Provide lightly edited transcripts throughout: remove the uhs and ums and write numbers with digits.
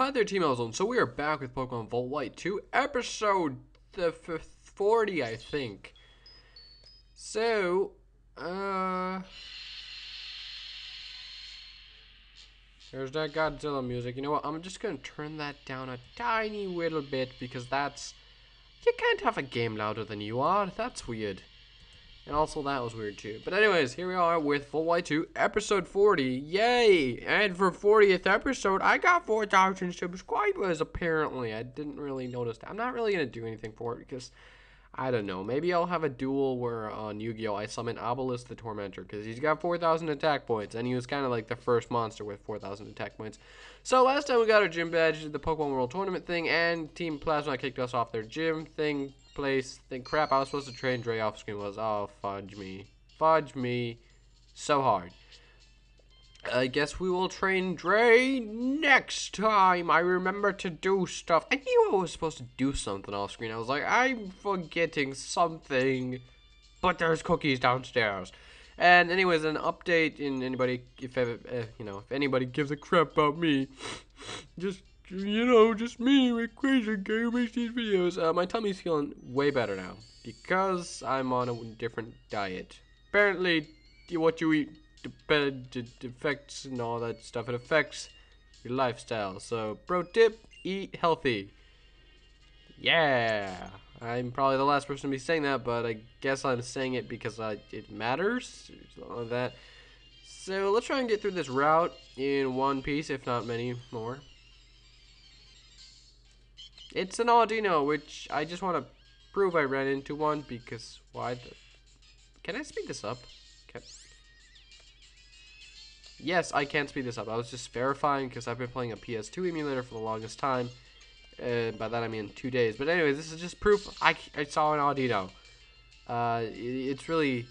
Hi there, Team Ozone. So we are back with Pokemon Volt White 2, episode 40, I think. So, there's that Godzilla music. You know what? I'm just gonna turn that down a tiny little bit because you can't have a game louder than you are. That's weird. And also that was weird too. But anyways, here we are with Volt White 2, episode 40. Yay! And for 40th episode, I got 4,000 subscribers apparently. I didn't really notice that. I'm not really going to do anything for it because, I don't know. Maybe I'll have a duel where on Yu-Gi-Oh! I summon Obelisk the Tormentor because he's got 4,000 attack points. And he was kind of like the first monster with 4,000 attack points. So last time we got our gym badge, the Pokemon World Tournament thing, and Team Plasma kicked us off their gym thing. Crap, I was supposed to train Dre off screen. Fudge me so hard. I guess we will train Dre next time. I remember to do stuff. I knew I was supposed to do something off screen. I was like, I'm forgetting something, but there's cookies downstairs. And anyways, an update in anybody, if anybody gives a crap about me, just me with crazy guy who makes these videos. My tummy's feeling way better now because I'm on a different diet. Apparently, what you eat affects and all that stuff. It affects your lifestyle. So, pro tip: eat healthy. Yeah, I'm probably the last person to be saying that, but I guess I'm saying it because it matters. Something like that. So let's try and get through this route in one piece, if not many more. It's an Audino, which I just want to prove I ran into one because why? Can I speed this up? Yes, I can speed this up. I was just verifying because I've been playing a PS2 emulator for the longest time. By that I mean 2 days. But anyway, this is just proof I saw an Audino. It's really,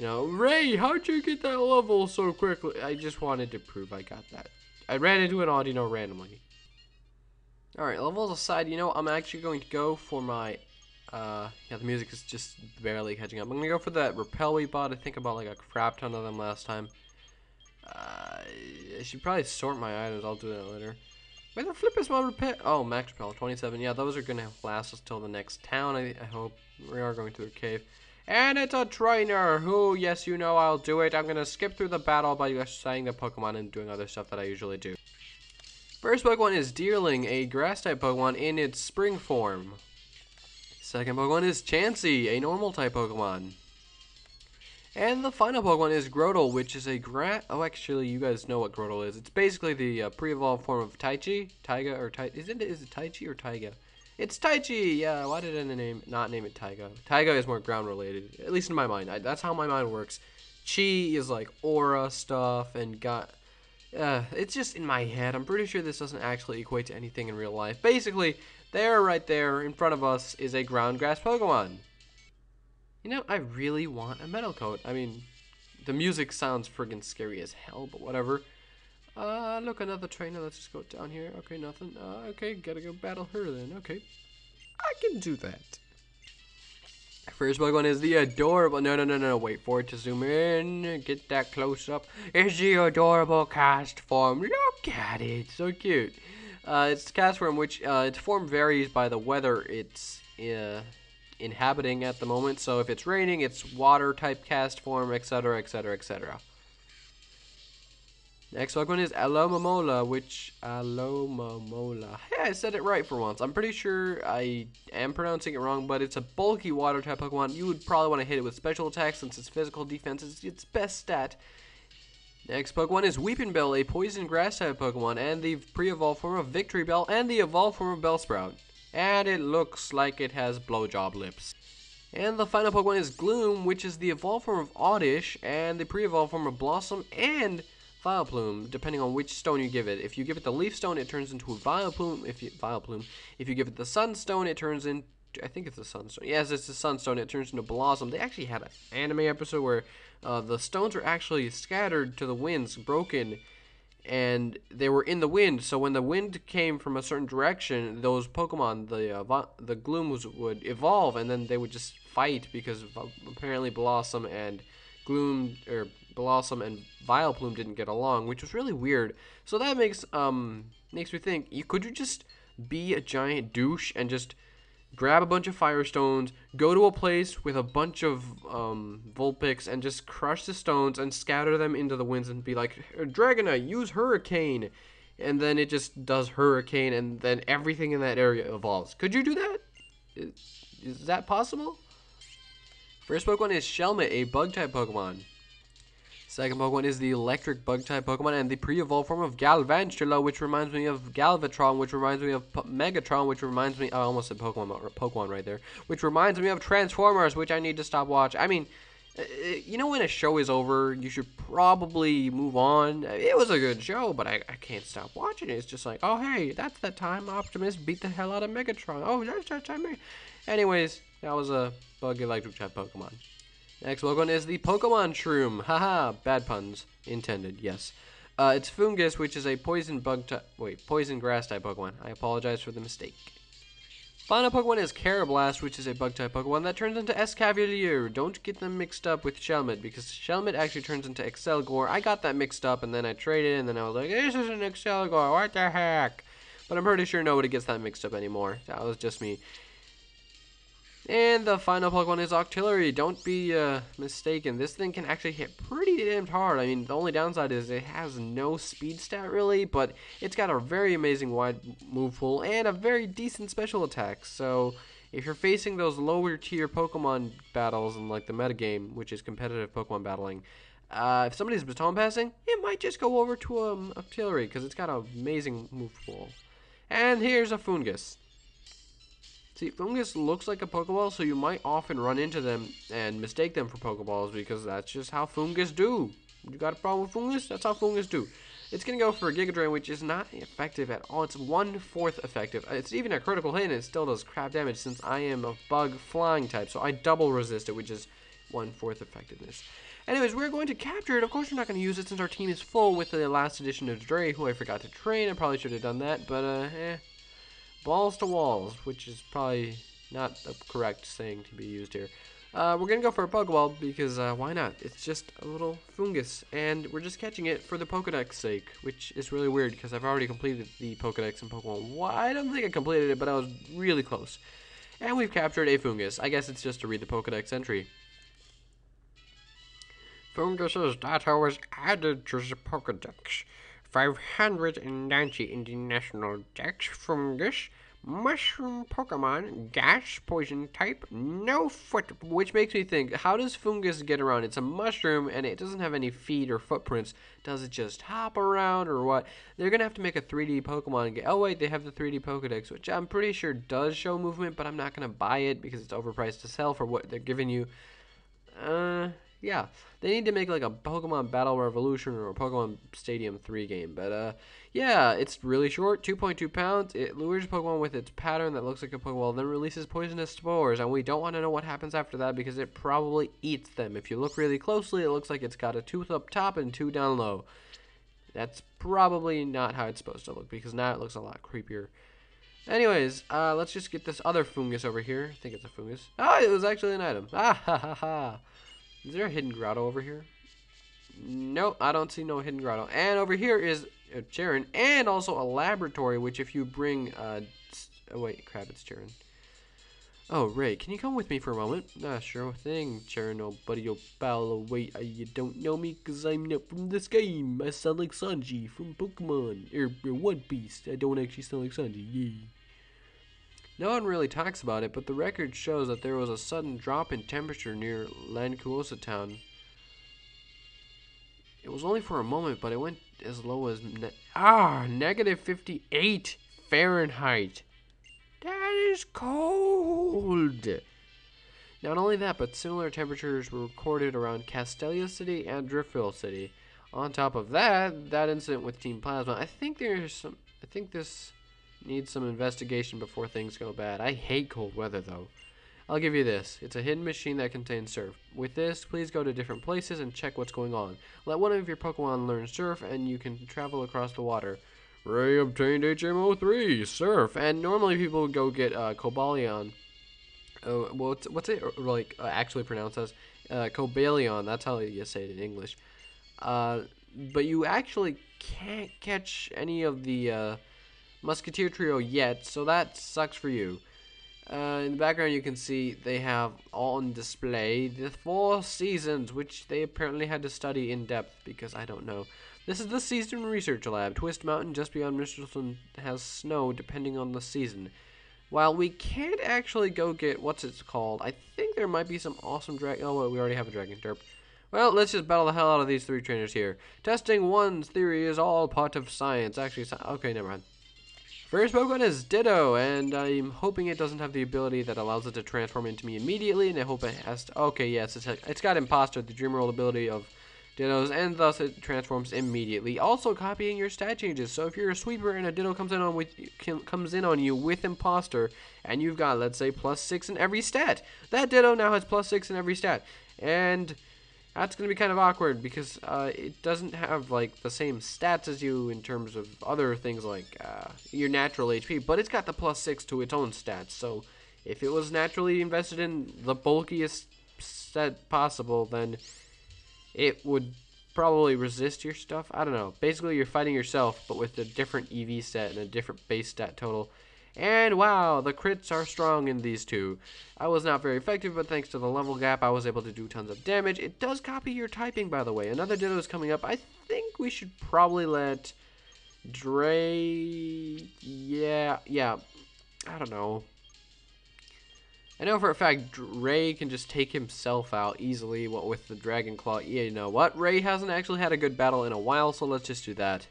Ray, how'd you get that level so quickly? I just wanted to prove I got that. I ran into an Audino randomly. Alright, levels aside, I'm actually going to go for my, the music is just barely catching up. I'm going to go for that repel we bought. I think I bought like a crap ton of them last time. I should probably sort my items. I'll do that later. Where the flip is my repel? Oh, max repel, 27. Yeah, those are going to last us till the next town, I hope. We are going through a cave. And it's a trainer who, yes, I'll do it. I'm going to skip through the battle by just saying the Pokemon and doing other stuff that I usually do. First Pokemon is Deerling, a Grass-type Pokemon in its spring form. Second Pokemon is Chansey, a Normal-type Pokemon. And the final Pokemon is Grotto, which is a Oh, actually, you guys know what Grotto is. It's basically the pre-evolved form of Taichi, Taiga, or Taiga. Is it Taichi or Taiga? It's Taichi! Yeah, why did I not name it Taiga? Taiga is more ground-related, at least in my mind. That's how my mind works. Chi is like aura stuff and it's just in my head. I'm pretty sure this doesn't actually equate to anything in real life. Basically, right there in front of us is a ground grass Pokemon. I really want a metal coat. I mean, the music sounds friggin' scary as hell, but whatever. Look, another trainer. Let's just go down here. Okay, nothing. Okay, gotta go battle her then. Okay, I can do that. First Pokemon is the adorable. No. Wait for it to zoom in. Get that close up. It's the adorable cast form. Look at it. So cute. It's cast form, which its form varies by the weather it's inhabiting at the moment. So if it's raining, it's water type cast form, etc., etc., etc. Next Pokemon is Alomomola, Hey, I said it right for once. I'm pretty sure I am pronouncing it wrong, but it's a bulky water type Pokemon. You would probably want to hit it with special attacks since its physical defense is its best stat. Next Pokemon is Weepinbell, a poison grass type Pokemon, and the pre-evolved form of Victory Bell, and the evolved form of Bellsprout. And it looks like it has blowjob lips. And the final Pokemon is Gloom, which is the evolved form of Oddish, and the pre-evolved form of Blossom, and Vileplume, depending on which stone you give it. If you give it the Leaf Stone, it turns into a Vileplume. If you give it the Sunstone, it turns into, I think it's the Sunstone. Yes, it's the Sunstone. It turns into Blossom. They actually had an anime episode where the stones are actually scattered to the winds, broken, and they were in the wind. So when the wind came from a certain direction, those Pokemon, the Glooms would evolve, and then they would just fight because apparently Blossom and Vileplume didn't get along, which was really weird. So that makes me think, could you just be a giant douche and just grab a bunch of Firestones, go to a place with a bunch of Vulpix, and just crush the stones and scatter them into the winds and be like, Dragonite, use Hurricane. And then it just does Hurricane, and then everything in that area evolves. Could you do that? Is that possible? First Pokemon is Shelmet, a Bug-type Pokemon. Second Pokemon is the Electric Bug-type Pokemon and the pre-evolved form of Galvantula, which reminds me of Galvatron, which reminds me of Megatron, which reminds me... I almost said Pokemon right there. Which reminds me of Transformers, which I need to stop watching. I mean, you know when a show is over, you should probably move on. It was a good show, but I can't stop watching it. It's just like, oh, hey, that's the time Optimus beat the hell out of Megatron. Oh, that's that time. Anyways, that was a Bug Electric type Pokemon. Next Pokemon is the Pokemon Shroom. Haha, bad puns intended, yes. It's Fungus, which is a poison grass type Pokemon. I apologize for the mistake. Final Pokemon is Carablast, which is a bug type Pokemon that turns into Escavalier. Don't get them mixed up with Shelmet, because Shelmet actually turns into Excelgor. I got that mixed up, and then I traded, and then I was like, this is an Excelgor, what the heck? But I'm pretty sure nobody gets that mixed up anymore. That was just me. And the final Pokemon is Octillery. Don't be mistaken. This thing can actually hit pretty damn hard. I mean, the only downside is it has no speed stat really, but it's got a very amazing wide move pool and a very decent special attack. So if you're facing those lower tier Pokemon battles in like the metagame, which is competitive Pokemon battling, if somebody's baton passing, it might just go over to Octillery because it's got an amazing move pool. And here's a Fungus. See, Fungus looks like a Pokeball, so you might often run into them and mistake them for Pokeballs because that's just how Fungus do. You got a problem with Fungus? That's how Fungus do. It's going to go for a Giga Drain, which is not effective at all. It's 1/4 effective. It's even a critical hit, and it still does crap damage since I am a Bug Flying type, so I double resist it, which is 1/4 effectiveness. Anyways, we're going to capture it. Of course, we're not going to use it since our team is full with the last edition of Dre, who I forgot to train. I probably should have done that, but balls to walls, which is probably not the correct saying to be used here. We're going to go for a Pokeball because why not? It's just a little Fungus, and we're just catching it for the Pokedex sake, which is really weird because I've already completed the Pokedex in Pokemon. I don't think I completed it, but I was really close. And we've captured a Fungus. I guess it's just to read the Pokedex entry. Fungus's data was added to the Pokedex. 590 in the National Dex. Fungus, Mushroom Pokemon, Gas, Poison type, no foot. Which makes me think, how does Fungus get around? It's a mushroom and it doesn't have any feet or footprints. Does it just hop around or what? They're going to have to make a 3D Pokemon game. Oh wait, they have the 3D Pokedex, which I'm pretty sure does show movement, but I'm not going to buy it because it's overpriced to sell for what they're giving you. Yeah, they need to make like a Pokemon Battle Revolution or a Pokemon Stadium 3 game. But yeah, it's really short, 2.2 pounds. It lures Pokemon with its pattern that looks like a Pokeball, then releases poisonous spores. And we don't want to know what happens after that because it probably eats them. If you look really closely, it looks like it's got a tooth up top and 2 down low. That's probably not how it's supposed to look because now it looks a lot creepier. Anyways, let's just get this other Fungus over here. I think it's a Fungus. Oh, it was actually an item. Ah, ha, ha, ha. Is there a hidden grotto over here? Nope, I don't see no hidden grotto. And over here is a Charon and also a laboratory, which if you bring, oh wait, crap, it's Charon. Oh, Ray, can you come with me for a moment? Sure thing, Charon, oh buddy, oh pal, wait, you don't know me because I'm not from this game. I sound like Sanji from Pokemon, or One Piece. I don't actually sound like Sanji, yay. No one really talks about it, but the record shows that there was a sudden drop in temperature near Lancuosa town. It was only for a moment, but it went as low as negative 58 Fahrenheit. That is cold. Not only that, but similar temperatures were recorded around Castelia City and Driftville City. On top of that, that incident with Team Plasma, I think this needs some investigation before things go bad. I hate cold weather, though. I'll give you this. It's a hidden machine that contains Surf. With this, please go to different places and check what's going on. Let one of your Pokemon learn Surf, and you can travel across the water. Ray obtained HMO3, Surf. And normally people would go get Cobalion. Well, what's it like actually pronounced as? Cobalion. That's how you say it in English. but you actually can't catch any of the Musketeer trio yet, so that sucks for you. In the background, you can see they have on display the 4 seasons, which they apparently had to study in depth because I don't know. This is the Season Research Lab. Twist Mountain, just beyond Michelson, has snow depending on the season. While we can't actually go get, what's it called? I think there might be some awesome dragon. Oh, wait, we already have a dragon derp. Well, let's just battle the hell out of these 3 trainers here. Testing 1's theory is all part of science. Actually, okay, never mind. First Pokemon is Ditto, and I'm hoping it doesn't have the ability that allows it to transform into me immediately, and I hope it has to. Okay, yes, it's got Imposter, the Dream Roll ability of Dittos, and thus it transforms immediately. Also copying your stat changes. So if you're a sweeper and a Ditto comes in on you with Imposter, and you've got, let's say, +6 in every stat, that Ditto now has +6 in every stat, and that's going to be kind of awkward because it doesn't have like the same stats as you in terms of other things like your natural HP, but it's got the +6 to its own stats. So if it was naturally invested in the bulkiest set possible, then it would probably resist your stuff. I don't know. Basically, you're fighting yourself, but with a different EV set and a different base stat total. And wow, the crits are strong in these two. I was not very effective, but thanks to the level gap, I was able to do tons of damage. It does copy your typing, by the way. Another Ditto is coming up. I think we should probably let Dre... Yeah, I don't know. I know for a fact Ray can just take himself out easily, what with the Dragon Claw. Yeah, you know what? Ray hasn't actually had a good battle in a while, so let's just do that.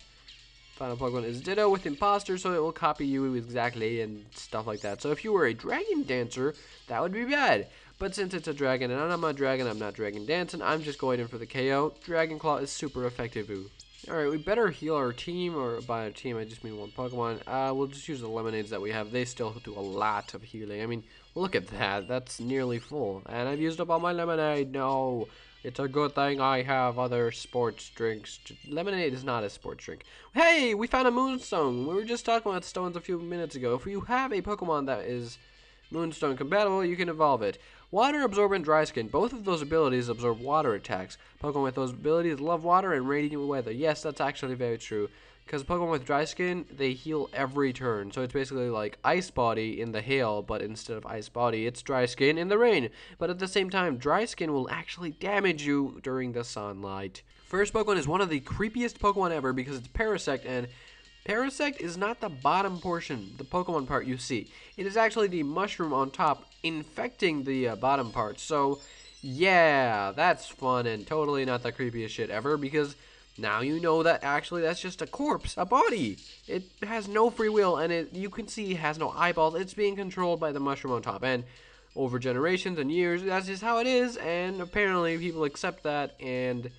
Final Pokemon is Ditto with Imposter, so it will copy you exactly and stuff like that. So if you were a Dragon Dancer, that would be bad. But since it's a Dragon and I'm a Dragon, I'm not Dragon Dancing, I'm just going in for the KO. Dragon Claw is super effective. Alright, we better heal our team, or by a team I just mean one Pokemon. We'll just use the Lemonades that we have. They still do a lot of healing. I mean, look at that. That's nearly full. And I've used up all my Lemonade. No. It's a good thing I have other sports drinks. Lemonade is not a sports drink. Hey, we found a Moonstone. We were just talking about stones a few minutes ago. If you have a Pokemon that is Moonstone compatible, you can evolve it. Water Absorbent Dry Skin. Both of those abilities absorb water attacks. Pokemon with those abilities love water and radiant weather. Yes, that's actually very true. Because Pokemon with Dry Skin, they heal every turn. So it's basically like Ice Body in the hail, but instead of Ice Body, it's Dry Skin in the rain. But at the same time, Dry Skin will actually damage you during the sunlight. First Pokemon is one of the creepiest Pokemon ever because it's Parasect, and Parasect is not the bottom portion, the Pokemon part you see. It is actually the mushroom on top infecting the bottom part. So, yeah, that's fun and totally not the creepiest shit ever because now you know that actually that's just a corpse, a body. It has no free will, and you can see it has no eyeballs. It's being controlled by the mushroom on top, and over generations and years, that's just how it is, and apparently people accept that, and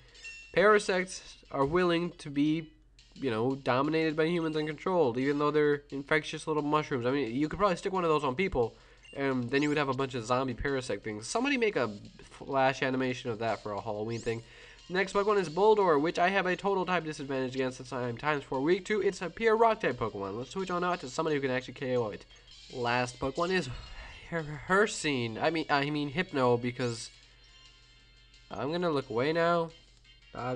Parasects are willing to be, you know, dominated by humans and controlled, even though they're infectious little mushrooms. I mean, you could probably stick one of those on people, and then you would have a bunch of zombie Parasect things. Somebody make a flash animation of that for a Halloween thing. Next Pokemon is Bulldor, which I have a total type disadvantage against since I'm ×4 weak to. It's a pure rock type Pokemon. Let's switch on out to somebody who can actually KO it. Last Pokemon is Hercene. I mean Hypno, because I'm gonna look away now. I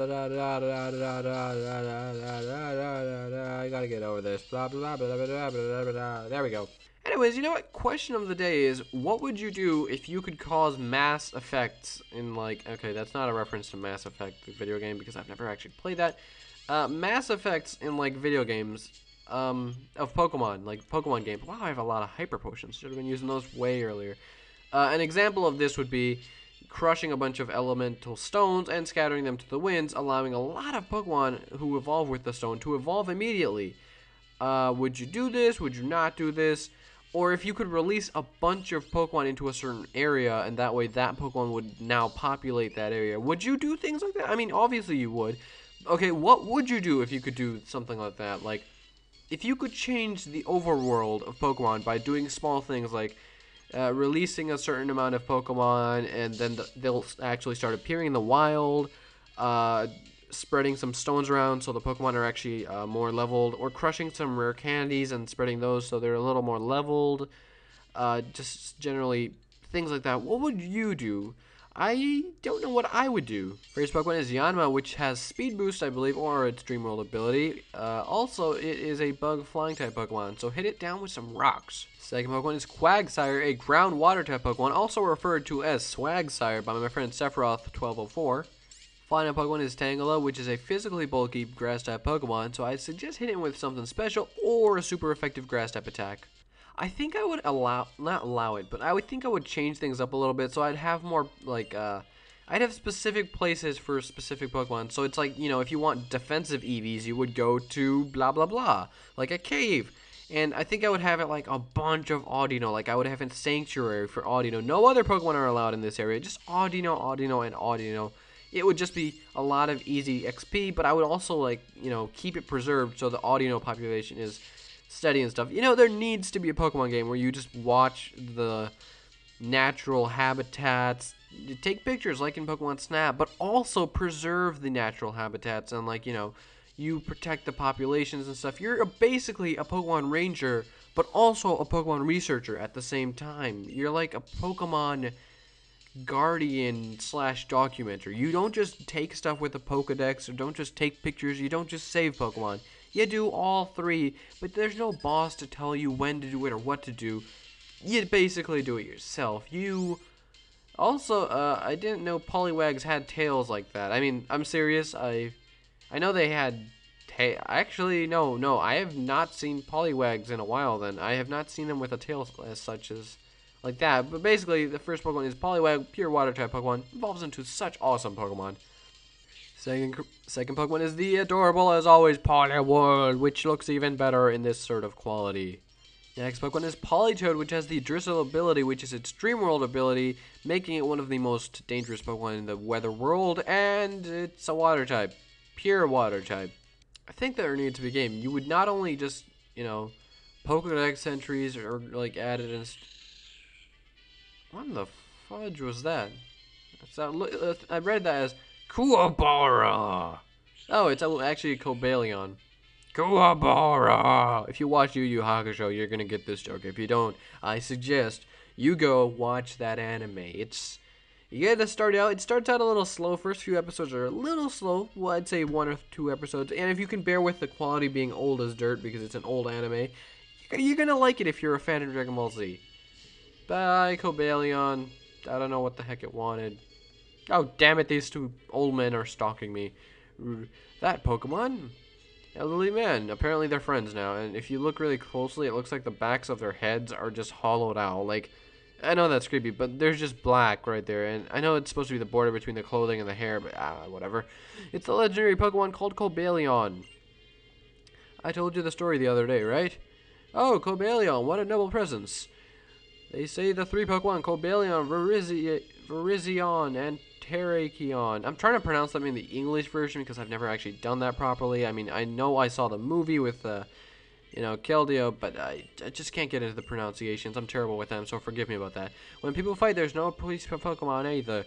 gotta get over this. Blah blah blah blah blah blah blah. There we go. Anyways, you know what? Question of the day is, what would you do if you could cause mass effects in, like, okay, that's not a reference to Mass Effect, the video game, because I've never actually played that. Mass effects in, like, video games of Pokemon, like Pokemon games. Wow, I have a lot of Hyper Potions. Should have been using those way earlier. An example of this would be crushing a bunch of elemental stones and scattering them to the winds, allowing a lot of Pokemon who evolve with the stone to evolve immediately. Would you do this? Would you not do this? Or if you could release a bunch of Pokemon into a certain area, and that way that Pokemon would now populate that area. Would you do things like that? I mean, obviously you would. Okay, what would you do if you could do something like that? Like, if you could change the overworld of Pokemon by doing small things like releasing a certain amount of Pokemon, and then they'll actually start appearing in the wild, spreading some stones around so the Pokemon are actually more leveled, or crushing some rare candies and spreading those so they're a little more leveled, just generally things like that. What would you do? I don't know what I would do. First Pokemon is Yanma, which has Speed Boost, I believe, or its Dream World ability. Also, it is a Bug Flying type Pokemon, so hit it down with some rocks. Second Pokemon is Quagsire, a Ground Water type Pokemon, also referred to as Swagsire by my friend Sephiroth1204. Final Pokemon is Tangela, which is a physically bulky Grass type Pokemon, so I suggest hitting it with something special or a super effective Grass type attack. I think I would not allow it, but I would think I would change things up a little bit, so I'd have more, like, I'd have specific places for specific Pokemon. So it's like, you know, if you want defensive EVs, you would go to blah, blah, blah, like a cave. And I think I would have it like a bunch of Audino, like I would have a Sanctuary for Audino. No other Pokemon are allowed in this area, just Audino, Audino, and Audino. It would just be a lot of easy XP, but I would also, like, you know, keep it preserved so the Audino population is steady and stuff. You know, there needs to be a Pokemon game where you just watch the natural habitats, you take pictures like in Pokemon Snap, but also preserve the natural habitats and, like, you know, you protect the populations and stuff. You're basically a Pokemon ranger, but also a Pokemon researcher at the same time. You're like a Pokemon guardian / documenter. You don't just take stuff with a Pokedex, or don't just take pictures, you don't just save Pokemon. You do all three, but there's no boss to tell you when to do it or what to do. You basically do it yourself. You also, I didn't know Poliwags had tails like that. I mean, I'm serious. I know they had actually, no, I have not seen Poliwags in a while then. I have not seen them with a tail as such as like that. But basically, the first Pokemon is Poliwag, pure water type Pokemon. Evolves into such awesome Pokemon. Second Pokemon is the adorable, as always, Poliwhirl, which looks even better in this sort of quality. Next Pokemon is Politoed, which has the Drizzle ability, which is its Dream World ability, making it one of the most dangerous Pokemon in the weather world, and it's a water type. Pure water type. I think there needs to be a game. You would not only just, you know, Pokedex entries or, like, added in. What the fudge was that? I read that as Kuwabara. Oh, it's actually Cobalion. Kuwabara. If you watch Yu Yu Hakusho, you're gonna get this joke. If you don't, I suggest you go watch that anime. You gotta start out. It starts out a little slow. First few episodes are a little slow. Well, I'd say 1 or 2 episodes. And if you can bear with the quality being old as dirt because it's an old anime, you're gonna like it if you're a fan of Dragon Ball Z. Bye, Cobalion. I don't know what the heck it wanted. Oh, damn it, these 2 old men are stalking me. That Pokemon? Elderly men. Apparently they're friends now, and if you look really closely, it looks like the backs of their heads are just hollowed out. Like, I know that's creepy, but there's just black right there, and I know it's supposed to be the border between the clothing and the hair, but whatever. It's the legendary Pokemon called Cobalion. I told you the story the other day, right? Oh, Cobalion, what a noble presence. They say the 3 Pokemon, Cobalion, Virizion, and Terrakion. I'm trying to pronounce them in the English version because I've never actually done that properly. I mean, I know I saw the movie with, you know, Keldeo, but I just can't get into the pronunciations. I'm terrible with them, so forgive me about that. When people fight, there's no police for Pokemon either.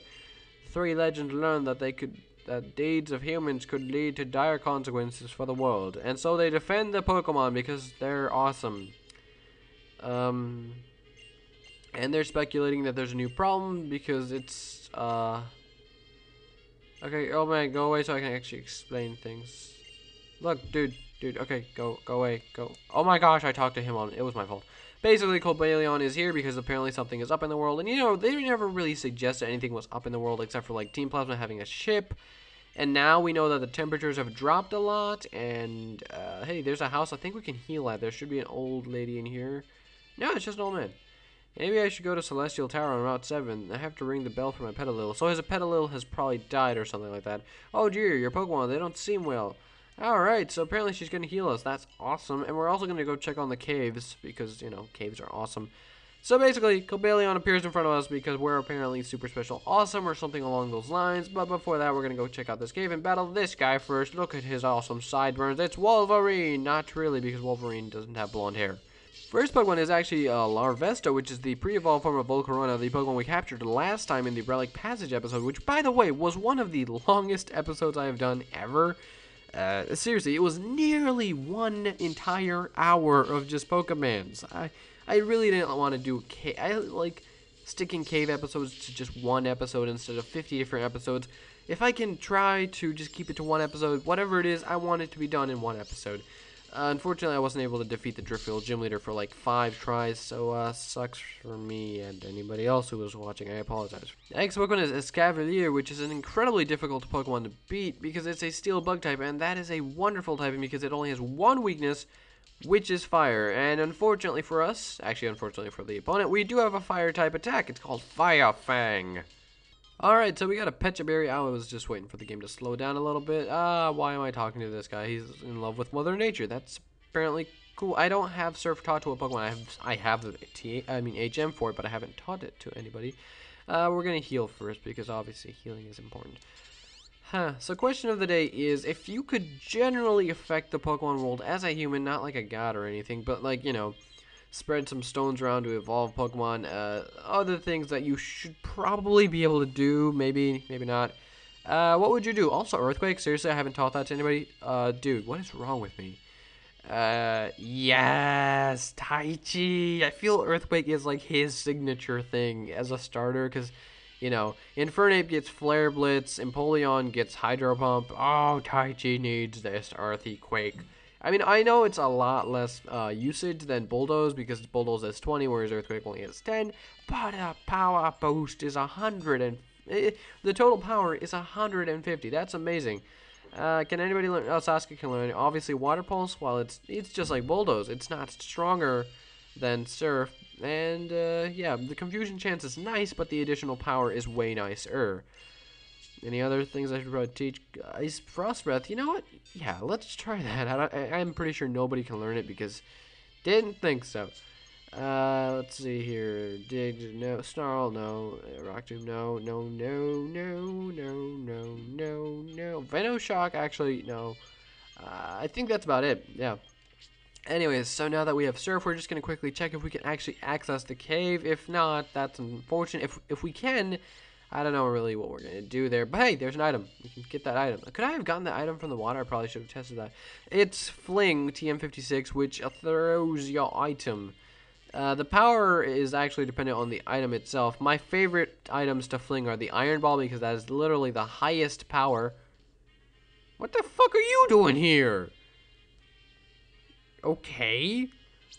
3 legends learned that that deeds of humans could lead to dire consequences for the world, and so they defend the Pokemon because they're awesome. And they're speculating that there's a new problem because it's, okay, oh man, go away so I can actually explain things. Look, dude, okay, go away, go. Oh my gosh, I talked to him it was my fault. Basically, Cobalion is here because apparently something is up in the world, and you know, they never really suggested anything was up in the world except for, like, Team Plasma having a ship, and now we know that the temperatures have dropped a lot, and, hey, there's a house I think we can heal at. There should be an old lady in here. No, it's just an old man. Maybe I should go to Celestial Tower on Route 7. I have to ring the bell for my Petalil. So his Petalil has probably died or something like that. Oh dear, your Pokemon, they don't seem well. Alright, so apparently she's going to heal us. That's awesome. And we're also going to go check on the caves because, you know, caves are awesome. So basically, Cobalion appears in front of us because we're apparently super special awesome or something along those lines. But before that, we're going to go check out this cave and battle this guy first. Look at his awesome sideburns. It's Wolverine! Not really, because Wolverine doesn't have blonde hair. First Pokemon is actually Larvesta, which is the pre-evolved form of Volcarona, the Pokemon we captured last time in the Relic Passage episode, which, by the way, was one of the longest episodes I have done ever. Seriously, it was nearly 1 entire hour of just Pokemans. I really didn't want to do sticking cave episodes to just one episode instead of 50 different episodes. If I can try to just keep it to one episode, whatever it is, I want it to be done in one episode. Unfortunately, I wasn't able to defeat the Driftfield Gym Leader for like 5 tries, so sucks for me and anybody else who was watching. I apologize. The next Pokemon is Escavalier, which is an incredibly difficult Pokemon to beat because it's a Steel Bug type, and that is a wonderful typing because it only has one weakness, which is Fire. And unfortunately for us, actually unfortunately for the opponent, we do have a Fire type attack. It's called Fire Fang. Alright, so we got a Pecha Berry. I was just waiting for the game to slow down a little bit. Why am I talking to this guy? He's in love with Mother Nature. That's apparently cool. I don't have Surf taught to a Pokemon. I have the HM for it, but I haven't taught it to anybody. We're gonna heal first because obviously healing is important. So question of the day is, if you could generally affect the Pokemon world as a human, not like a god or anything, but like, you know, spread some stones around to evolve Pokemon, other things that you should probably be able to do, maybe not. What would you do? Also, Earthquake? Seriously, I haven't taught that to anybody? Dude, what is wrong with me? Yes, Taichi. I feel Earthquake is like his signature thing as a starter, because, you know, Infernape gets Flare Blitz, Empoleon gets Hydro Pump. Oh, Taichi needs this Earthquake. I mean, I know it's a lot less usage than Bulldoze because Bulldoze has 20, whereas Earthquake only has 10. But a power boost is 100, and the total power is 150. That's amazing. Can anybody learn? Oh, Sasuke can learn. Obviously, Water Pulse. While it's just like Bulldoze, it's not stronger than Surf. And yeah, the confusion chance is nice, but the additional power is way nicer. Any other things I should probably teach? Ice Frost Breath. You know what? Yeah, let's try that. I'm pretty sure nobody can learn it because didn't think so. Let's see here. Dig, no. Snarl, no. Rock Tomb, no. No. Venoshock, actually, no. I think that's about it. Yeah. Anyways, so now that we have Surf, we're just going to quickly check if we can actually access the cave. If not, that's unfortunate. If we can, I don't know really what we're going to do there. But hey, there's an item. We can get that item. Could I have gotten the item from the water? I probably should have tested that. It's Fling TM56, which throws your item. The power is actually dependent on the item itself. My favorite items to Fling are the Iron Ball because that is literally the highest power. What the fuck are you doing here? Okay.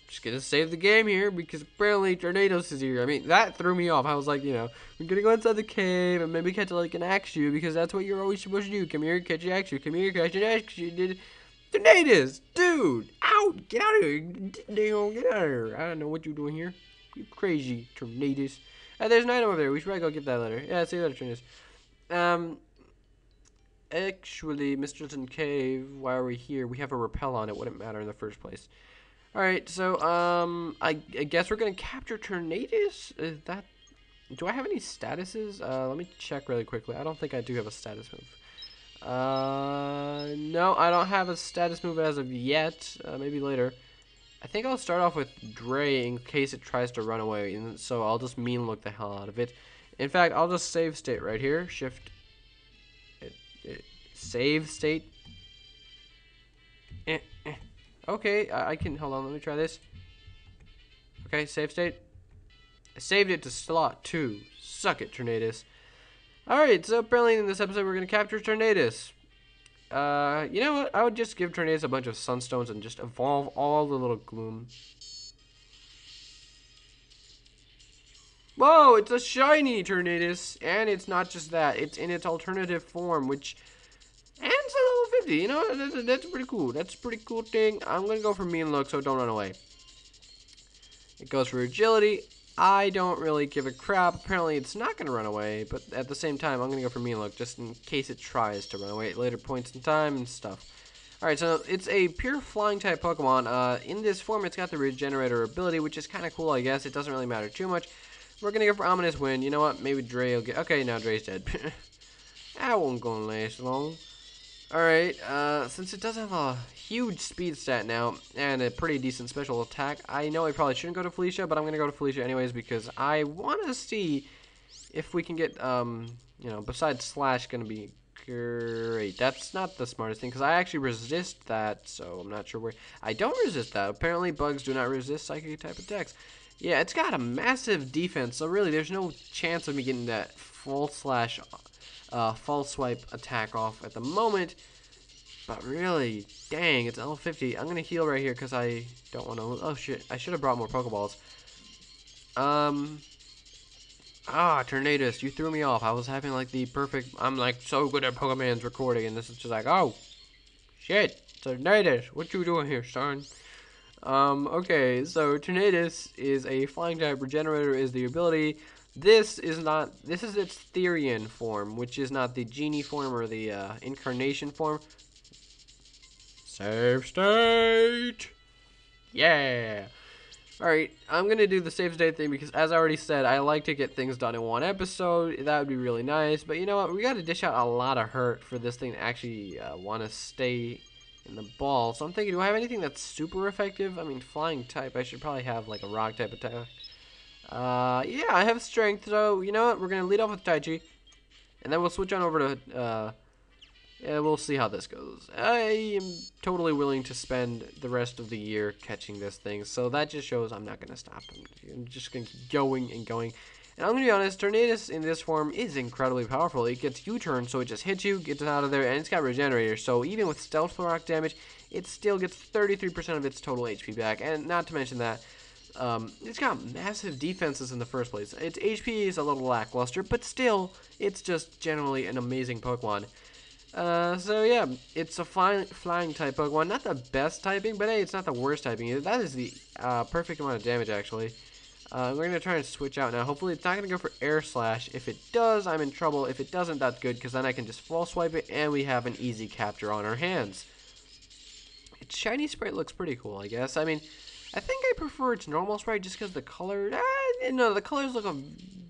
Just gonna save the game here because apparently Tornadus is here. I mean, that threw me off. I was like, you know, we're gonna go inside the cave and maybe catch like an Axew because that's what you're always supposed to do. Come here, catch an Axew. Come here, catch an Axew. Did Tornadus, dude, out, get out of here, damn, get out of here. I don't know what you're doing here. You crazy Tornadus. There's an item over there. We should probably go get that later. Yeah, see you later, Tornadus. Actually, Mr. Cave, why are we here? We have a repel on it. Wouldn't matter in the first place. Alright, so, I guess we're gonna capture Tornadus? Is that... Do I have any statuses? Let me check really quickly. I don't think I do have a status move. No, I don't have a status move as of yet. Maybe later. I think I'll start off with Dre in case it tries to run away. And so I'll just mean look the hell out of it. In fact, I'll just save state right here. Shift... Save state. Okay, I can, hold on, let me try this. Okay, save state. I saved it to slot 2. Suck it, Tornadus. Alright, so apparently in this episode we're going to capture Tornadus. You know what? I would just give Tornadus a bunch of Sunstones and just evolve all the little Gloom. Whoa, it's a shiny Tornadus. And it's not just that, it's in its alternative form, which... And it's a level 50, you know, that's pretty cool. That's a pretty cool thing. I'm going to go for mean look, so don't run away. It goes for agility. I don't really give a crap. Apparently, it's not going to run away, but at the same time, I'm going to go for mean look, just in case it tries to run away at later points in time and stuff. Alright, so it's a pure flying type Pokemon. In this form, it's got the Regenerator ability, which is kind of cool, I guess. It doesn't really matter too much. We're going to go for Ominous Wind. You know what? Maybe Dre will get... Okay, now Dre's dead. That won't go last long. Alright, since it does have a huge speed stat now, and a pretty decent special attack, I know I probably shouldn't go to Felicia, but I'm going to go to Felicia anyways, because I want to see if we can get, you know, besides Slash, going to be great. That's not the smartest thing, because I actually resist that, so I'm not sure where... I don't resist that. Apparently, bugs do not resist Psychic type attacks. Yeah, it's got a massive defense, so really there's no chance of me getting that full slash false swipe attack off at the moment. But really, dang, it's L50. I'm going to heal right here because I don't want to... Oh, shit. I should have brought more Pokeballs. Tornadus, you threw me off. I was having, like, the perfect... I'm, like, so good at Pokemon's recording, and this is just like, oh, shit. Tornadus, what you doing here, son? Okay, so Tornadus is a flying type. Regenerator is the ability. This is its Therian form, which is not the Genie form or the Incarnation form. Save state! Yeah! Alright, I'm going to do the save state thing because, as I already said, I like to get things done in one episode. That would be really nice. But you know what? We got to dish out a lot of hurt for this thing to actually want to stay in the ball. So I'm thinking, do I have anything that's super effective? I mean, flying type, I should probably have like a rock type attack. Yeah, I have strength. So, you know what? We're going to lead off with Tai Chi. And then we'll switch on over to... yeah, we'll see how this goes. I am totally willing to spend the rest of the year catching this thing, so that just shows I'm not going to stop. I'm just going to keep going and going. And I'm going to be honest, Tornadus in this form is incredibly powerful. It gets U-turn, so it just hits you, gets out of there, and it's got Regenerator. So even with Stealth Rock damage, it still gets 33% of its total HP back. And not to mention that, it's got massive defenses in the first place. Its HP is a little lackluster, but still, it's just generally an amazing Pokemon. So yeah, it's a flying type Pokemon. Not the best typing, but hey, it's not the worst typing. That is the perfect amount of damage, actually. We're going to try and switch out now. Hopefully it's not going to go for Air Slash. If it does, I'm in trouble. If it doesn't, that's good, because then I can just False Swipe it, and we have an easy capture on our hands. Its shiny sprite looks pretty cool, I guess. I mean, I think I prefer its normal sprite just because the color... no, the colors look a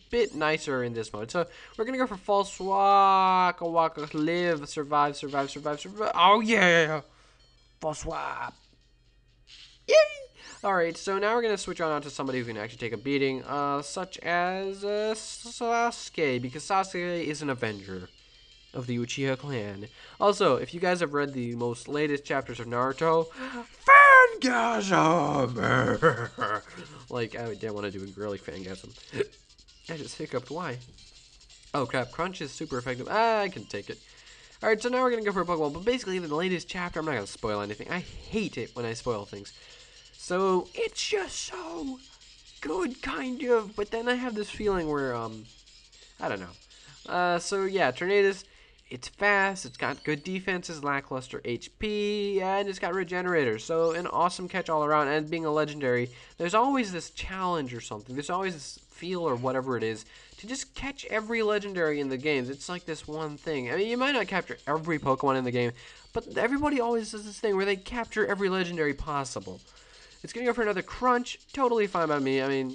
bit nicer in this mode. So we're going to go for False Waka Waka, live, survive. Oh, yeah! False Swap! Yay! Alright, so now we're going to switch on to somebody who can actually take a beating, such as Sasuke, because Sasuke is an Avenger of the Uchiha clan. Also, if you guys have read the most latest chapters of Naruto, Fangasm! Like, I didn't want to do a girly Fangasm. I just hiccuped, why? Oh crap, Crunch is super effective. I can take it. Alright, so now we're going to go for a Pokeball, but basically the latest chapter, I'm not going to spoil anything. I hate it when I spoil things. So, it's just so good, kind of, but then I have this feeling where, I don't know. So yeah, Tornadus, it's fast, it's got good defenses, lackluster HP, and it's got Regenerator. So an awesome catch all around, and being a legendary, there's always this challenge or something. There's always this feel or whatever it is to just catch every legendary in the games. It's like this one thing. I mean, you might not capture every Pokemon in the game, but everybody always does this thing where they capture every legendary possible. It's going to go for another Crunch. Totally fine by me. I mean,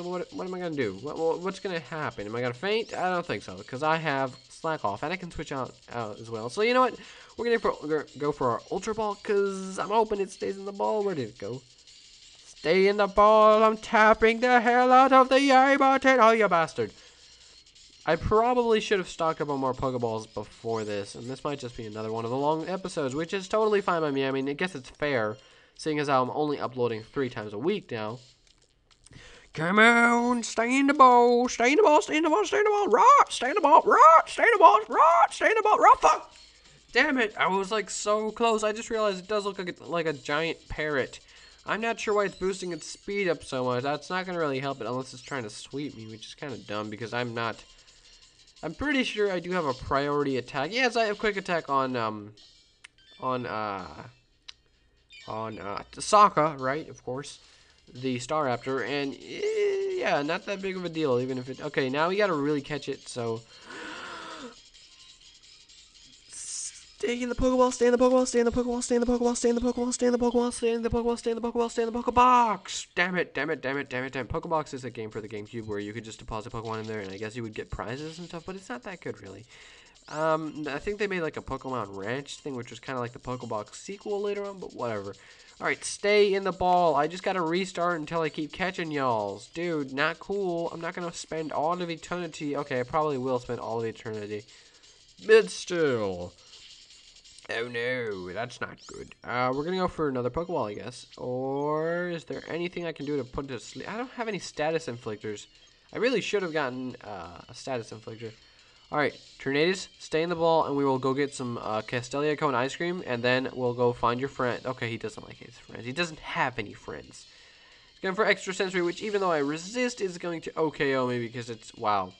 what am I going to do? What's going to happen? Am I going to faint? I don't think so, because I have Slack Off, and I can switch out as well. So, you know what? We're going to go for our Ultra Ball, because I'm hoping it stays in the ball. Where did it go? Stay in the ball. I'm tapping the hell out of the A button. Oh, you bastard. I probably should have stocked up on more Pokeballs before this, and this might just be another one of the long episodes, which is totally fine by me. I mean, I guess it's fair, seeing as how I'm only uploading 3 times a week now. Come on, stay in the ball, stay in the ball, stay in the ball, stay in the ball, rot, stay in the ball, rot, stay in the ball, rot, stay in the ball, rot, fuck! Damn it, I was like so close. I just realized it does look like a giant parrot. I'm not sure why it's boosting its speed up so much. That's not going to really help it unless it's trying to sweep me, which is kind of dumb because I'm pretty sure I do have a priority attack. Yes, I have quick attack on Sokka, right, of course, the Staraptor, and yeah, not that big of a deal, even if it, okay, now we gotta really catch it, so, stay in the Pokeball, stay in the Pokeball, stay in the Pokeball, stay in the Pokeball, stay in the Pokeball, stay in the Pokeball, stay in the Pokeball, stay in the Pokeball, stay in the Pokebox, damn it, Pokebox is a game for the GameCube where you could just deposit Pokemon in there, and I guess you would get prizes and stuff, but it's not that good, really. I think they made like a Pokemon Ranch thing, which was kind of like the Pokebox sequel later on, but whatever. Alright, stay in the ball. I just gotta restart until I keep catching y'alls. Dude, not cool. I'm not gonna spend all of eternity. Okay, I probably will spend all of eternity. But still. Oh no, that's not good. We're gonna go for another Pokeball, I guess. Or is there anything I can do to put to sleep? I don't have any status inflictors. I really should have gotten a status inflictor. Alright, Tornadus, stay in the ball, and we will go get some Castelia Cone ice cream, and then we'll go find your friend. Okay, he doesn't like his friends. He doesn't have any friends. He's going for extra sensory, which even though I resist, is going to OKO me because it's, wow.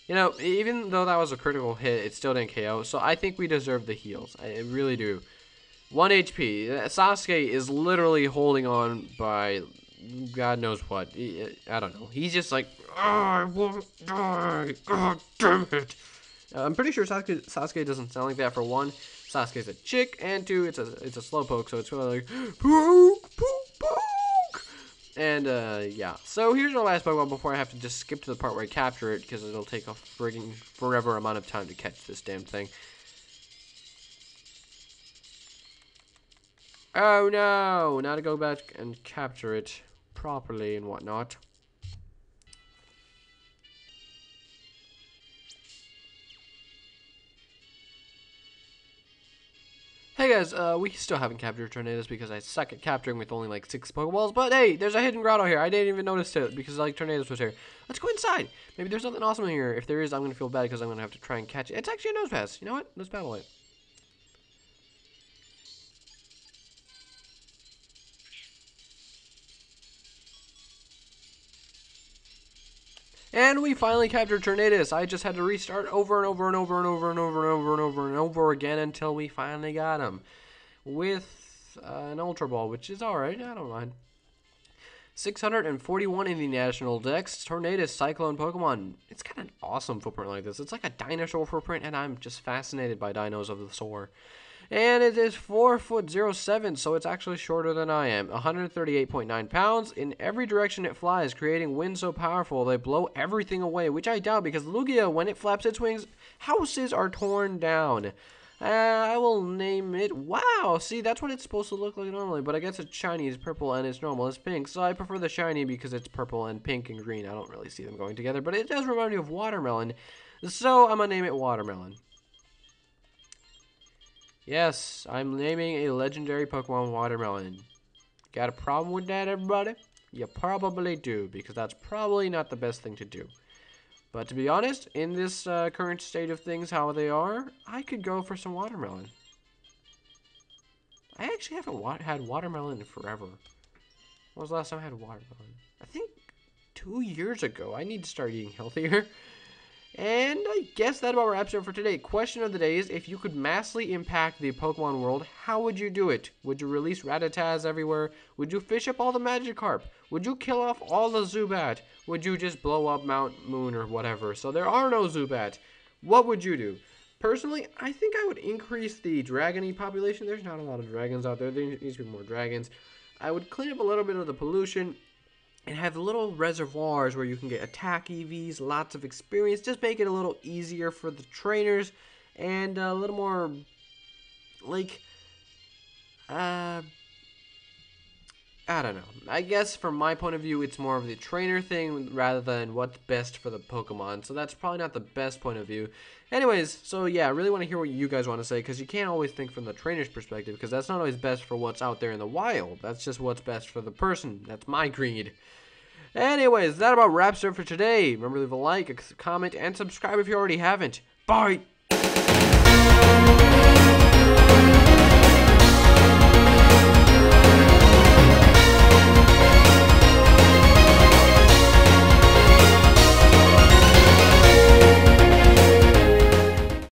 You know, even though that was a critical hit, it still didn't KO, so I think we deserve the heals. I really do. 1 HP. Sasuke is literally holding on by God knows what. I don't know. He's just like, oh, I won't die. God damn it. I'm pretty sure Sasuke doesn't sound like that. For one, Sasuke's a chick, and two, it's a slowpoke, so it's really like, poke, poke, poke. And, yeah. So here's our last Pokemon before I have to just skip to the part where I capture it, because it'll take a friggin' forever amount of time to catch this damn thing. Oh no! Now to go back and capture it properly and whatnot. Hey guys, we still haven't captured Tornadus because I suck at capturing with only like 6 Pokeballs, but hey, there's a hidden grotto here. I didn't even notice it because like Tornadus was here. Let's go inside. Maybe there's something awesome in here. If there is, I'm going to feel bad because I'm going to have to try and catch it. It's actually a Nosepass. You know what? Let's battle it. And we finally captured Tornadus. I just had to restart over and over and over and over and over and over and over and over again until we finally got him. With an Ultra Ball, which is alright. I don't mind. 641 in the National Dex. Tornadus Cyclone Pokemon. It's got an awesome footprint like this. It's like a dinosaur footprint, and I'm just fascinated by dinos of the soar. And it is 4'07", so it's actually shorter than I am. 138.9 pounds. In every direction it flies, creating winds so powerful they blow everything away, which I doubt because Lugia, when it flaps its wings, houses are torn down. I will name it. Wow, see, that's what it's supposed to look like normally, but I guess it's shiny, it's purple, and it's normal, it's pink. So I prefer the shiny because it's purple and pink and green. I don't really see them going together, but it does remind me of watermelon. So I'm going to name it Watermelon. Yes, I'm naming a legendary Pokemon Watermelon. Got a problem with that, everybody? You probably do, because that's probably not the best thing to do. But to be honest, in this current state of things, how they are, I could go for some watermelon. I actually haven't had watermelon in forever. When was the last time I had watermelon? I think 2 years ago. I need to start eating healthier. And I guess that about wraps it up for today. Question of the day is, if you could massively impact the Pokemon world, how would you do it? Would you release Rattatas everywhere? Would you fish up all the Magikarp? Would you kill off all the Zubat? Would you just blow up Mount Moon or whatever? So there are no Zubat. What would you do? Personally, I think I would increase the Dragony population. There's not a lot of dragons out there. There needs to be more dragons. I would clean up a little bit of the pollution and have little reservoirs where you can get attack EVs, lots of experience. Just make it a little easier for the trainers and a little more, like, I don't know. I guess from my point of view, it's more of the trainer thing rather than what's best for the Pokemon. So that's probably not the best point of view. Anyways, so yeah, I really want to hear what you guys want to say because you can't always think from the trainer's perspective because that's not always best for what's out there in the wild. That's just what's best for the person. That's my greed. Anyways, that about wraps it up for today. Remember to leave a like, a comment, and subscribe if you already haven't. Bye!